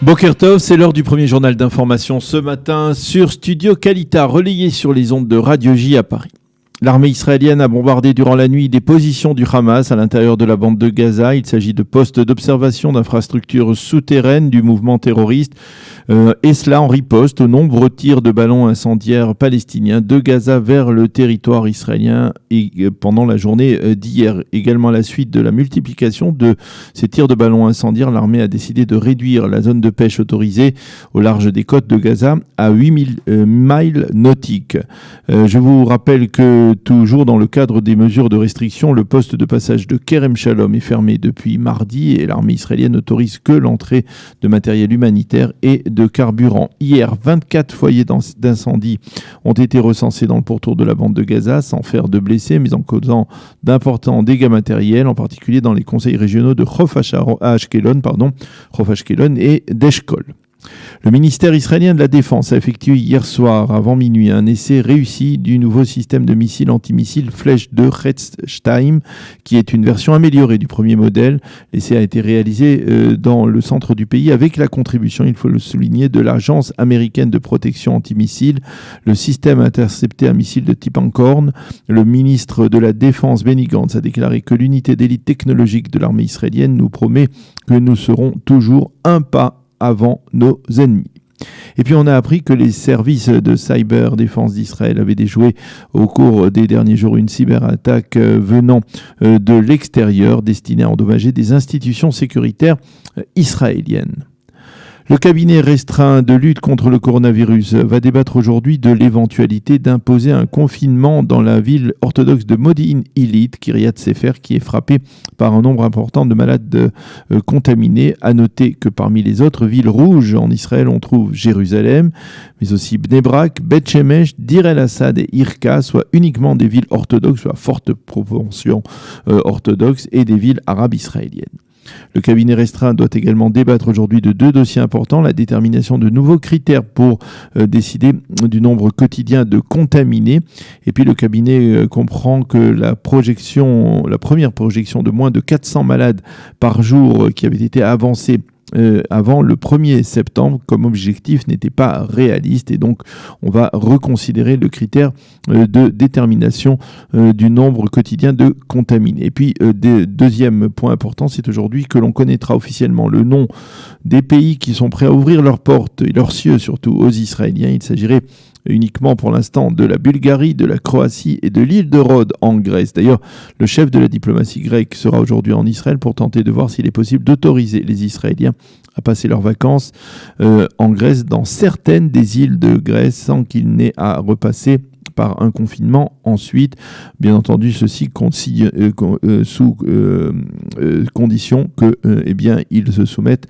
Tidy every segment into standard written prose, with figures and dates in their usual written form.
Boker Tov, c'est l'heure du premier journal d'information ce matin sur Studio Kalita, relayé sur les ondes de Radio J à Paris. L'armée israélienne a bombardé durant la nuit des positions du Hamas à l'intérieur de la bande de Gaza. Il s'agit de postes d'observation d'infrastructures souterraines du mouvement terroriste. Et cela en riposte aux nombreux tirs de ballons incendiaires palestiniens de Gaza vers le territoire israélien pendant la journée d'hier. Également à la suite de la multiplication de ces tirs de ballons incendiaires, l'armée a décidé de réduire la zone de pêche autorisée au large des côtes de Gaza à 8000 miles nautiques. Je vous rappelle que toujours dans le cadre des mesures de restriction, le poste de passage de Kerem Shalom est fermé depuis mardi et l'armée israélienne n'autorise que l'entrée de matériel humanitaire et de carburant. Hier, 24 foyers d'incendie ont été recensés dans le pourtour de la bande de Gaza sans faire de blessés, mais en causant d'importants dégâts matériels, en particulier dans les conseils régionaux de Chof Ashkelon et d'Eshkol. Le ministère israélien de la Défense a effectué hier soir, avant minuit, un essai réussi du nouveau système de missiles antimissiles Flèche 2 Hetzstein, qui est une version améliorée du premier modèle. L'essai a été réalisé dans le centre du pays avec la contribution, il faut le souligner, de l'Agence américaine de protection antimissiles. Le système a intercepté un missile de type Ankorn. Le ministre de la Défense, Benny Gantz, a déclaré que l'unité d'élite technologique de l'armée israélienne nous promet que nous serons toujours un pas avant nos ennemis. Et puis on a appris que les services de cyberdéfense d'Israël avaient déjoué au cours des derniers jours une cyberattaque venant de l'extérieur destinée à endommager des institutions sécuritaires israéliennes. Le cabinet restreint de lutte contre le coronavirus va débattre aujourd'hui de l'éventualité d'imposer un confinement dans la ville orthodoxe de Modi'in-Illit, Kiryat Sefer, qui est frappée par un nombre important de malades contaminés. À noter que parmi les autres villes rouges en Israël, on trouve Jérusalem, mais aussi Bnei Brak, Beth Shemesh, Dir el-Assad et Irka, soit uniquement des villes orthodoxes, soit à forte proportion orthodoxe, et des villes arabes israéliennes. Le cabinet restreint doit également débattre aujourd'hui de deux dossiers importants, la détermination de nouveaux critères pour décider du nombre quotidien de contaminés. Et puis le cabinet comprend que la première projection de moins de 400 malades par jour qui avait été avancée avant le 1er septembre comme objectif n'était pas réaliste et donc on va reconsidérer le critère de détermination du nombre quotidien de contaminés. Et puis deuxième point important, c'est aujourd'hui que l'on connaîtra officiellement le nom des pays qui sont prêts à ouvrir leurs portes et leurs cieux surtout aux Israéliens. Il s'agirait uniquement pour l'instant de la Bulgarie, de la Croatie et de l'île de Rhodes en Grèce. D'ailleurs, le chef de la diplomatie grecque sera aujourd'hui en Israël pour tenter de voir s'il est possible d'autoriser les Israéliens à passer leurs vacances en Grèce dans certaines des îles de Grèce sans qu'ils n'aient à repasser par un confinement ensuite. Bien entendu, ceci sous condition qu'ils se soumettent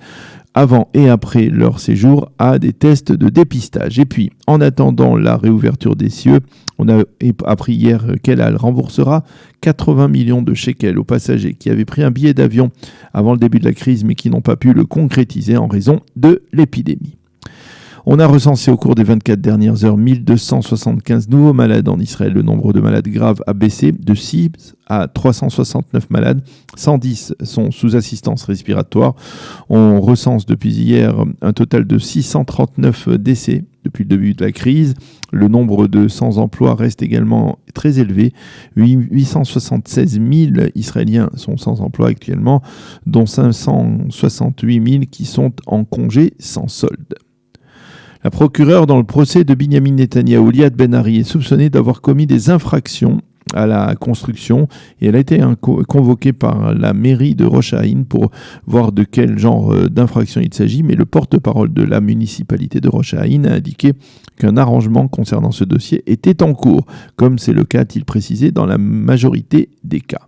avant et après leur séjour à des tests de dépistage. Et puis, en attendant la réouverture des cieux, on a appris hier qu'El Al remboursera 80 millions de shekels aux passagers qui avaient pris un billet d'avion avant le début de la crise mais qui n'ont pas pu le concrétiser en raison de l'épidémie. On a recensé au cours des 24 dernières heures 1275 nouveaux malades en Israël. Le nombre de malades graves a baissé de 6 à 369 malades. 110 sont sous assistance respiratoire. On recense depuis hier un total de 639 décès depuis le début de la crise. Le nombre de sans-emploi reste également très élevé. 876 000 Israéliens sont sans emploi actuellement, dont 568 000 qui sont en congé sans solde. La procureure dans le procès de Binyamin Netanyahou, Liat Ben-Ari, est soupçonnée d'avoir commis des infractions à la construction et elle a été convoquée par la mairie de Rosh Haïn pour voir de quel genre d'infraction il s'agit, mais le porte-parole de la municipalité de Rosh Haïn a indiqué qu'un arrangement concernant ce dossier était en cours, comme c'est le cas, a-t-il précisé, dans la majorité des cas.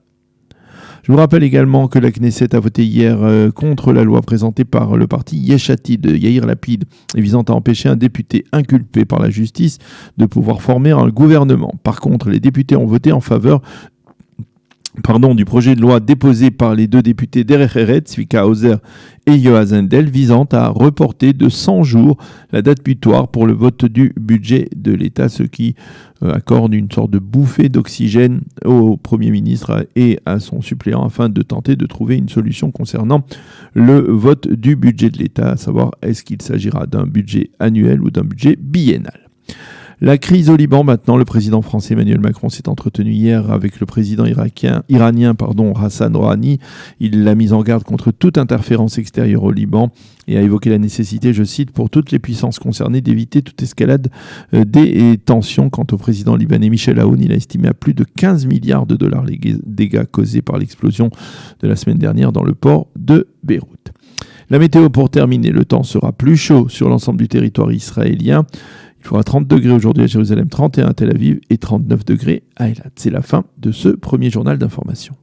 Je vous rappelle également que la Knesset a voté hier contre la loi présentée par le parti Yesh Atid de Yair Lapid et visant à empêcher un député inculpé par la justice de pouvoir former un gouvernement. Par contre, les députés ont voté en faveur du projet de loi déposé par les deux députés Derech Eretz, Tzvika Hauser et Yoaz Hendel, visant à reporter de 100 jours la date butoir pour le vote du budget de l'État, ce qui accorde une sorte de bouffée d'oxygène au Premier ministre et à son suppléant afin de tenter de trouver une solution concernant le vote du budget de l'État, à savoir est-ce qu'il s'agira d'un budget annuel ou d'un budget biennal. La crise au Liban maintenant, le président français Emmanuel Macron s'est entretenu hier avec le président iranien Hassan Rouhani. Il l'a mis en garde contre toute interférence extérieure au Liban et a évoqué la nécessité, je cite, pour toutes les puissances concernées d'éviter toute escalade des tensions. Quant au président libanais Michel Aoun, il a estimé à plus de 15 milliards de dollars les dégâts causés par l'explosion de la semaine dernière dans le port de Beyrouth. La météo pour terminer, le temps sera plus chaud sur l'ensemble du territoire israélien. Il fera 30 degrés aujourd'hui à Jérusalem, 31 à Tel Aviv et 39 degrés à Eilat. C'est la fin de ce premier journal d'information.